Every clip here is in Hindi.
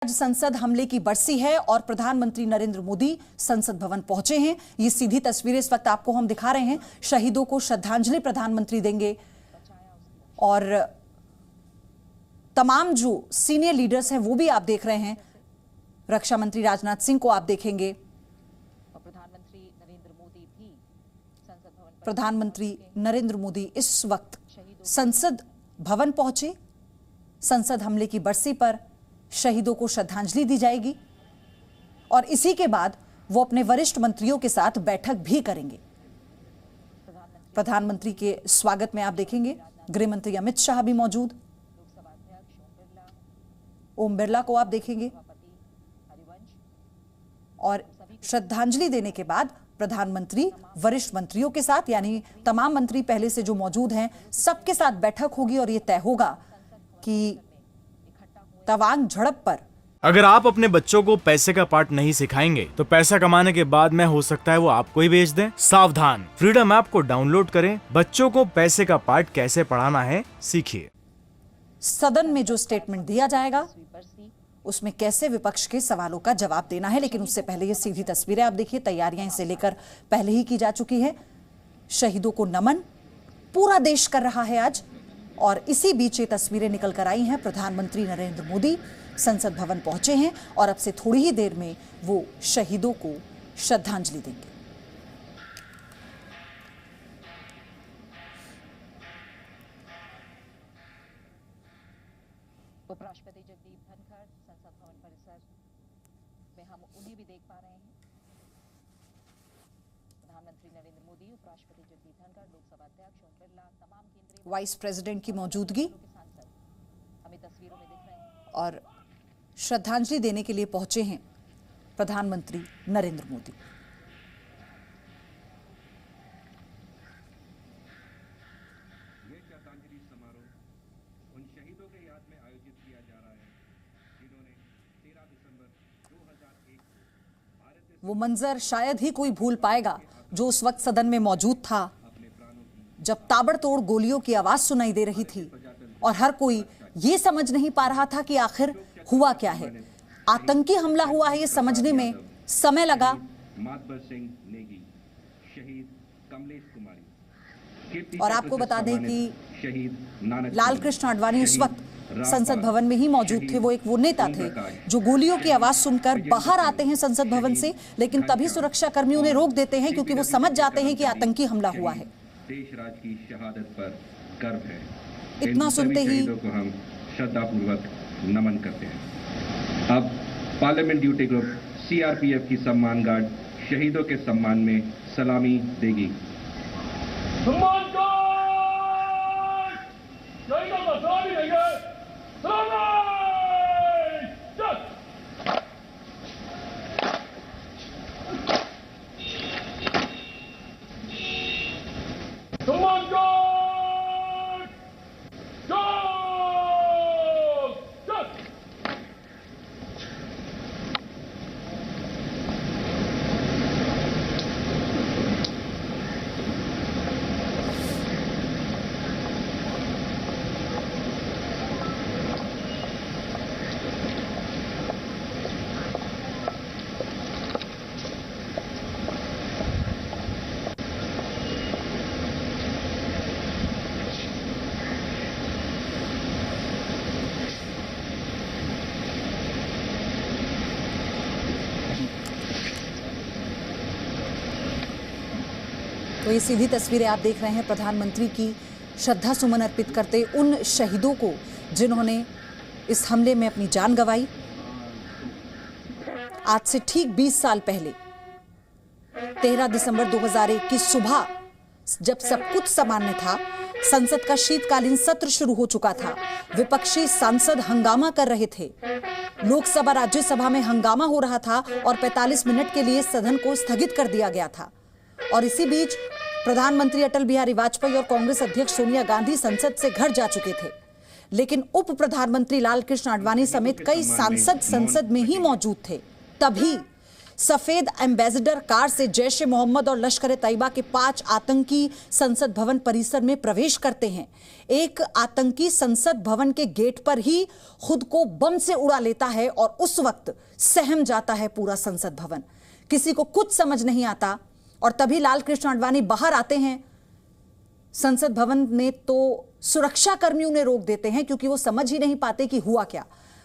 आज संसद हमले की बरसी है और प्रधानमंत्री नरेंद्र मोदी संसद भवन पहुंचे हैं। ये सीधी तस्वीरें इस वक्त आपको हम दिखा रहे हैं। शहीदों को श्रद्धांजलि प्रधानमंत्री देंगे और तमाम जो सीनियर लीडर्स हैं वो भी आप देख रहे हैं। रक्षा मंत्री राजनाथ सिंह को आप देखेंगे। प्रधानमंत्री नरेंद्र मोदी इस वक्त संसद भवन पहुंचे। संसद हमले की बरसी पर शहीदों को श्रद्धांजलि दी जाएगी और इसी के बाद वो अपने वरिष्ठ मंत्रियों के साथ बैठक भी करेंगे। प्रधानमंत्री के स्वागत में आप देखेंगे गृह मंत्री अमित शाह भी मौजूद, ओम बिरला को आप देखेंगे और श्रद्धांजलि देने के बाद प्रधानमंत्री वरिष्ठ मंत्रियों के साथ यानी तमाम मंत्री पहले से जो मौजूद हैं सबके साथ बैठक होगी और यह तय होगा कि तवांग झड़प पर अगर आप अपने बच्चों को पैसे का पाठ नहीं सिखाएंगे तो पैसा कमाने के बाद में हो सकता है वो आपको ही बेच दें। सावधान, फ्रीडम ऐप को डाउनलोड करें, बच्चों को पैसे का पाठ कैसे पढ़ाना है सीखिए। सदन में जो स्टेटमेंट दिया जाएगा उसमें कैसे विपक्ष के सवालों का जवाब देना है, लेकिन उससे पहले ये सीधी तस्वीरें आप देखिए। तैयारियां इसे लेकर पहले ही की जा चुकी है। शहीदों को नमन पूरा देश कर रहा है आज और इसी बीच ये तस्वीरें निकल कर आई हैं। प्रधानमंत्री नरेंद्र मोदी संसद भवन पहुंचे हैं और अब से थोड़ी ही देर में वो शहीदों को श्रद्धांजलि देंगे। उपराष्ट्रपति जगदीप धनखड़ संसद भवन परिसर में हम उन्हें भी देख पा रहे हैं। प्रधानमंत्री नरेंद्र मोदी, उपराष्ट्रपति जगदीप धनखड़, लोकसभा अध्यक्ष ओम बिरला, तमाम केंद्रीय वाइस प्रेसिडेंट की मौजूदगी हमें तस्वीरों में दिख रहे हैं और श्रद्धांजलि देने के लिए पहुंचे हैं प्रधानमंत्री नरेंद्र मोदी। ये श्रद्धांजलि समारोह उन शहीदों के याद में आयोजित किया जा रहा है जिन्होंने 13 दिसंबर 2001 भारत वो मंजर शायद ही कोई भूल पाएगा जो उस वक्त सदन में मौजूद था जब ताबड़तोड़ गोलियों की आवाज सुनाई दे रही थी और हर कोई ये समझ नहीं पा रहा था कि आखिर हुआ क्या है। आतंकी हमला हुआ है ये समझने में समय लगा। मातबर सिंह नेगी, शहीद कमलेश कुमारी और आपको बता दें कि शहीद नानक लाल कृष्ण आडवाणी उस वक्त संसद भवन में ही मौजूद थे। वो एक वो नेता थे जो गोलियों की आवाज सुनकर बाहर आते हैं संसद भवन से, लेकिन तभी सुरक्षा कर्मी उन्हें रोक देते हैं क्योंकि वो समझ जाते हैं कि आतंकी हमला हुआ है। देश राज की शहादत पर गर्व है। इतना सुनते ही शहीदों को हम श्रद्धापूर्वक नमन करते हैं। अब पार्लियामेंट ड्यूटी ग्रुप सीआरपीएफ की सम्मान गार्ड शहीदों के सम्मान में सलामी देगी। सम्मान गार्ड शहीदों को सलामी देंगे। सलामी सम्मान गार्ड तो ये सीधी तस्वीरें आप देख रहे हैं प्रधानमंत्री की श्रद्धा सुमन अर्पित करते उन शहीदों को जिन्होंने इस हमले में अपनी जान गंवाई। आज से ठीक 20 साल पहले 13 दिसंबर 2001 की सुबह जब सब कुछ सामान्य था, संसद का शीतकालीन सत्र शुरू हो चुका था, विपक्षी सांसद हंगामा कर रहे थे, लोकसभा राज्यसभा में हंगामा हो रहा था और 45 मिनट के लिए सदन को स्थगित कर दिया गया था। और इसी बीच प्रधानमंत्री अटल बिहारी वाजपेयी और कांग्रेस अध्यक्ष सोनिया गांधी संसद से घर जा चुके थे, लेकिन उप प्रधानमंत्री लाल कृष्ण आडवाणी समेत कई सांसद संसद में ही मौजूद थे। तभी सफेद एम्बेसडर कार से जैश ए मोहम्मद और लश्कर ए तैयबा के 5 आतंकी संसद भवन परिसर में प्रवेश करते हैं। एक आतंकी संसद भवन के गेट पर ही खुद को बम से उड़ा लेता है और उस वक्त सहम जाता है पूरा संसद भवन। किसी को कुछ समझ नहीं आता और तभी लाल कृष्ण आडवाणी बाहर आते हैं संसद भवन में, तो सुरक्षा कर्मियों ने रोक देते हैं क्योंकि वो समझ ही नहीं पाते कि हुआ क्या।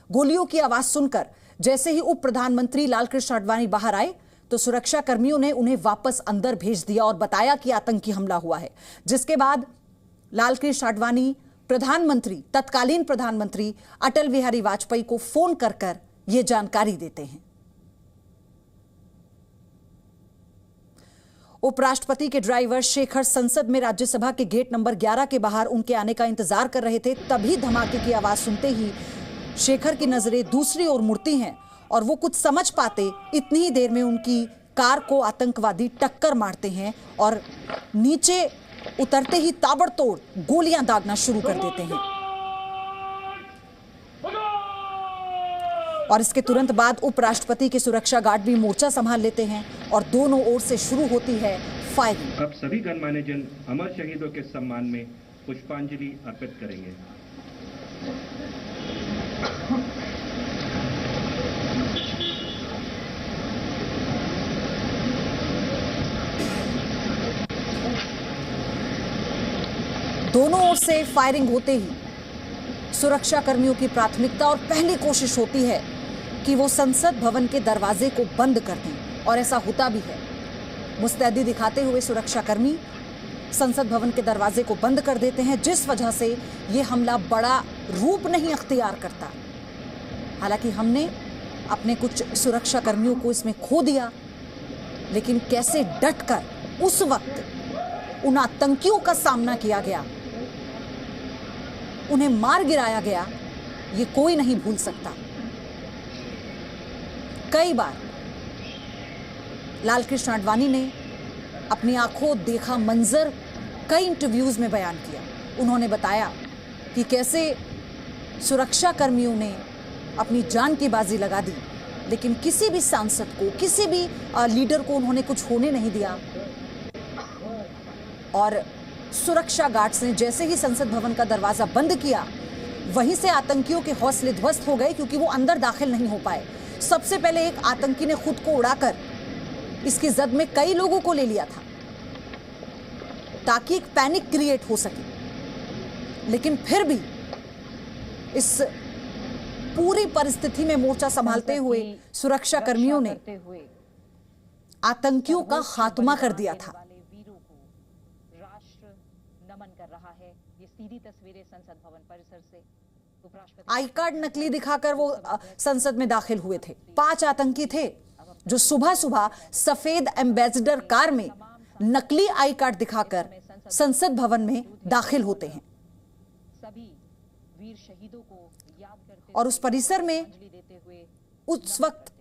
गोलियों की आवाज सुनकर जैसे ही उप प्रधानमंत्री लाल कृष्ण आडवाणी बाहर आए तो सुरक्षा कर्मियों ने उन्हें वापस अंदर भेज दिया और बताया कि आतंकी हमला हुआ है, जिसके बाद लाल कृष्ण आडवाणी प्रधानमंत्री, तत्कालीन प्रधानमंत्री अटल बिहारी वाजपेयी को फोन कर यह जानकारी देते हैं। उपराष्ट्रपति के ड्राइवर शेखर संसद में राज्यसभा के गेट नंबर 11 के बाहर उनके आने का इंतजार कर रहे थे। तभी धमाके की आवाज सुनते ही शेखर की नजरें दूसरी ओर मुड़ती हैं और वो कुछ समझ पाते इतनी ही देर में उनकी कार को आतंकवादी टक्कर मारते हैं और नीचे उतरते ही ताबड़तोड़ गोलियां दागना शुरू कर देते हैं। और इसके तुरंत बाद उपराष्ट्रपति के सुरक्षा गार्ड भी मोर्चा संभाल लेते हैं और दोनों ओर से शुरू होती है फायरिंग। अब सभी गणमान्य जन अमर शहीदों के सम्मान में पुष्पांजलि अर्पित करेंगे। दोनों ओर से फायरिंग होते ही सुरक्षा कर्मियों की प्राथमिकता और पहली कोशिश होती है कि वो संसद भवन के दरवाजे को बंद कर दें, और ऐसा होता भी है। मुस्तैदी दिखाते हुए सुरक्षाकर्मी संसद भवन के दरवाजे को बंद कर देते हैं, जिस वजह से ये हमला बड़ा रूप नहीं अख्तियार करता। हालांकि हमने अपने कुछ सुरक्षा कर्मियों को इसमें खो दिया, लेकिन कैसे डटकर उस वक्त उन आतंकियों का सामना किया गया, उन्हें मार गिराया गया, ये कोई नहीं भूल सकता। कई बार लाल कृष्ण आडवाणी ने अपनी आंखों देखा मंजर कई इंटरव्यूज में बयान किया। उन्होंने बताया कि कैसे सुरक्षा कर्मियों ने अपनी जान की बाजी लगा दी, लेकिन किसी भी सांसद को, किसी भी लीडर को उन्होंने कुछ होने नहीं दिया। और सुरक्षा गार्ड्स ने जैसे ही संसद भवन का दरवाजा बंद किया, वहीं से आतंकियों के हौसले ध्वस्त हो गए, क्योंकि वो अंदर दाखिल नहीं हो पाए। सबसे पहले एक आतंकी ने खुद को उड़ाकर इसकी जद में कई लोगों को ले लिया था ताकि एक पैनिक क्रिएट हो सके, लेकिन फिर भी इस पूरी परिस्थिति में मोर्चा संभालते हुए सुरक्षा कर्मियों ने आतंकियों का खात्मा कर दिया था। राष्ट्र नमन कर रहा है। ये सीधी तस्वीरें संसद भवन परिसर से। आई कार्ड नकली दिखाकर वो संसद में दाखिल हुए थे। 5 आतंकी थे जो सुबह सुबह सफेद एम्बेसडर कार में नकली आई कार्ड दिखाकर संसद भवन में दाखिल होते हैं। सभी वीर शहीदों को याद करते और उस परिसर में देते हुए उस वक्त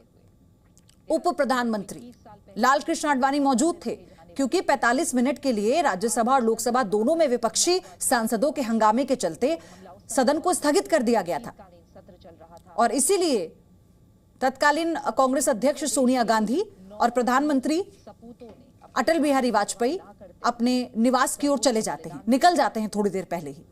उप प्रधानमंत्री लाल कृष्ण आडवाणी मौजूद थे, क्योंकि 45 मिनट के लिए राज्यसभा और लोकसभा दोनों में विपक्षी सांसदों के हंगामे के चलते सदन को स्थगित कर दिया गया था। सत्र चल रहा था और इसीलिए तत्कालीन कांग्रेस अध्यक्ष सोनिया गांधी और प्रधानमंत्री अटल बिहारी वाजपेयी अपने निवास की ओर चले जाते हैं, निकल जाते हैं थोड़ी देर पहले ही।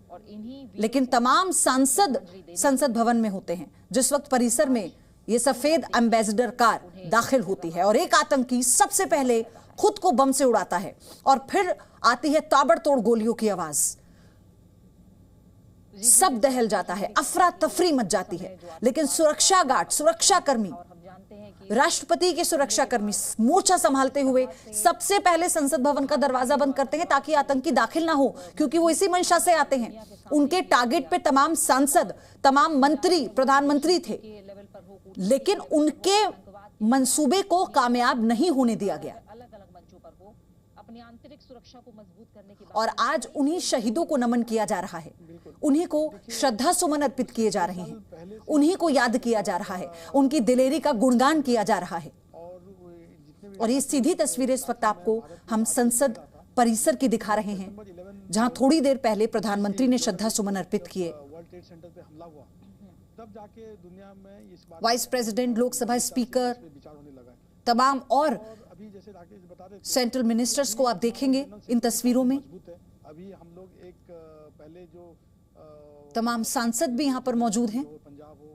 और इन्हीं लेकिन तमाम सांसद संसद भवन में होते हैं जिस वक्त परिसर में ये सफेद एम्बेसडर कार दाखिल होती है, और एक आतंकी सबसे पहले खुद को बम से उड़ाता है और फिर आती है ताबड़तोड़ गोलियों की आवाज। सब दहल जाता है, अफरा तफरी मच जाती है, लेकिन सुरक्षा गार्ड, सुरक्षा कर्मी, राष्ट्रपति के सुरक्षा कर्मी मोर्चा संभालते हुए सबसे पहले संसद भवन का दरवाजा बंद करते हैं ताकि आतंकी दाखिल ना हो, क्योंकि वो इसी मंशा से आते हैं। उनके टारगेट पे तमाम सांसद, तमाम मंत्री, प्रधानमंत्री थे, लेकिन उनके मंसूबे को कामयाब नहीं होने दिया गया। अलग-अलग मंचों पर हो अपनी आंतरिक सुरक्षा को मजबूत करने की और आज उन्हीं शहीदों को नमन किया जा रहा है, उन्हीं को श्रद्धा सुमन अर्पित किए जा रहे हैं, उन्हीं को याद किया जा रहा है, उनकी दिलेरी का गुणगान किया जा रहा है। और ये सीधी तस्वीरें इस वक्त आपको हम संसद परिसर की दिखा रहे हैं, जहां थोड़ी देर पहले प्रधानमंत्री ने श्रद्धा सुमन अर्पित किए। वाइस प्रेसिडेंट, लोकसभा स्पीकर तमाम और अभी जैसे राकेश बता रहे थे, सेंट्रल मिनिस्टर्स को आप देखेंगे इन तस्वीरों में। मजबूत है। अभी हम लोग एक पहले जो तमाम सांसद भी यहाँ पर मौजूद हैं, पंजाब हो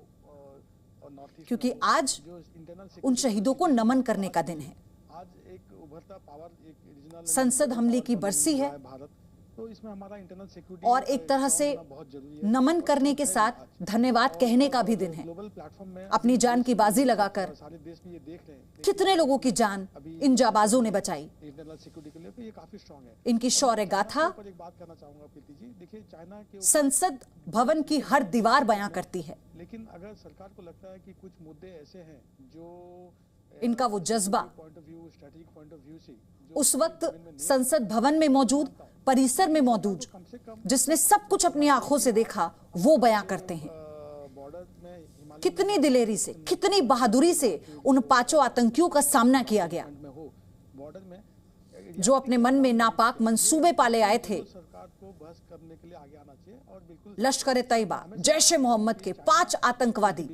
और नॉर्थ ईस्ट क्योंकि आज जो इंटरनल उन शहीदों को नमन करने का दिन है। आज एक उभरता पावर एक रीजनल संसद हमले की बरसी है भारत, तो इसमें हमारा इंटरनल सिक्योरिटी और एक तरह से बहुत जरूरी है। नमन करने के साथ धन्यवाद कहने का भी दिन है। ग्लोबल प्लेटफॉर्म में अपनी जान की बाजी लगाकर सारे देश में ये देख रहे हैं कितने लोगों की जान इन जाबाजों ने बचाई। इंटरनल सिक्योरिटी के लिए, तो ये काफी स्ट्रांग है। इनकी शौर्य गाथा पर एक बात करना चाहूंगा प्रीति जी, देखिए चाइना के संसद भवन की हर दीवार बयां करती है। लेकिन अगर सरकार को लगता है कि कुछ मुद्दे ऐसे हैं जो इनका वो जज्बा point of view, strategic point of view से उस वक्त संसद भवन में मौजूद, परिसर में मौजूद, जिसने सब कुछ अपनी आंखों से देखा, वो बयां करते हैं। बॉर्डर में हिमालय कितनी दिलेरी से, कितनी बहादुरी से उन 5 आतंकियों का सामना किया गया में हो, बॉर्डर में जो अपने मन में नापाक मंसूबे पाले आए थे। सरकार को बहस करने के लिए आगे आना चाहिए और बिल्कुल लश्कर तैयबा, जैश ए मोहम्मद के 5 आतंकवादी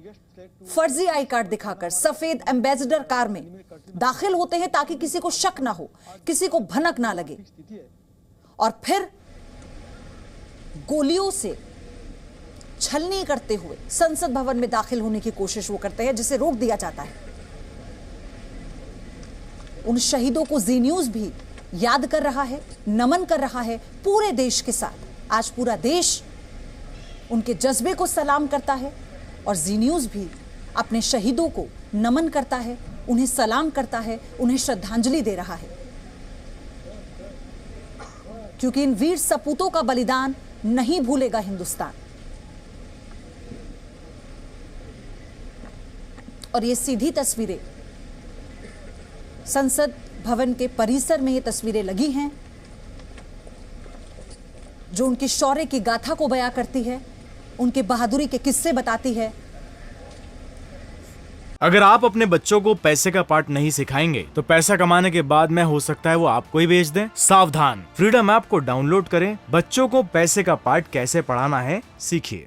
फर्जी आई कार्ड दिखाकर सफेद एम्बेसडर कार में दाखिल होते हैं ताकि किसी को शक ना हो, किसी को भनक ना लगे, स्थिति है। और फिर गोलियों से छलनी करते हुए संसद भवन में दाखिल होने की कोशिश वो करते हैं, जिसे रोक दिया जाता है। उन शहीदों को जी न्यूज भी याद कर रहा है, नमन कर रहा है पूरे देश के साथ। आज पूरा देश उनके जज्बे को सलाम करता है और जी न्यूज भी अपने शहीदों को नमन करता है, उन्हें सलाम करता है, उन्हें श्रद्धांजलि दे रहा है, क्योंकि इन वीर सपूतों का बलिदान नहीं भूलेगा हिंदुस्तान। और ये सीधी तस्वीरें संसद भवन के परिसर में, ये तस्वीरें लगी हैं जो उनकी शौर्य की गाथा को बयां करती है, उनके बहादुरी के किस्से बताती है। अगर आप अपने बच्चों को पैसे का पार्ट नहीं सिखाएंगे तो पैसा कमाने के बाद में हो सकता है वो आपको ही बेच दें। सावधान, फ्रीडम ऐप को डाउनलोड करें, बच्चों को पैसे का पार्ट कैसे पढ़ाना है सीखिए।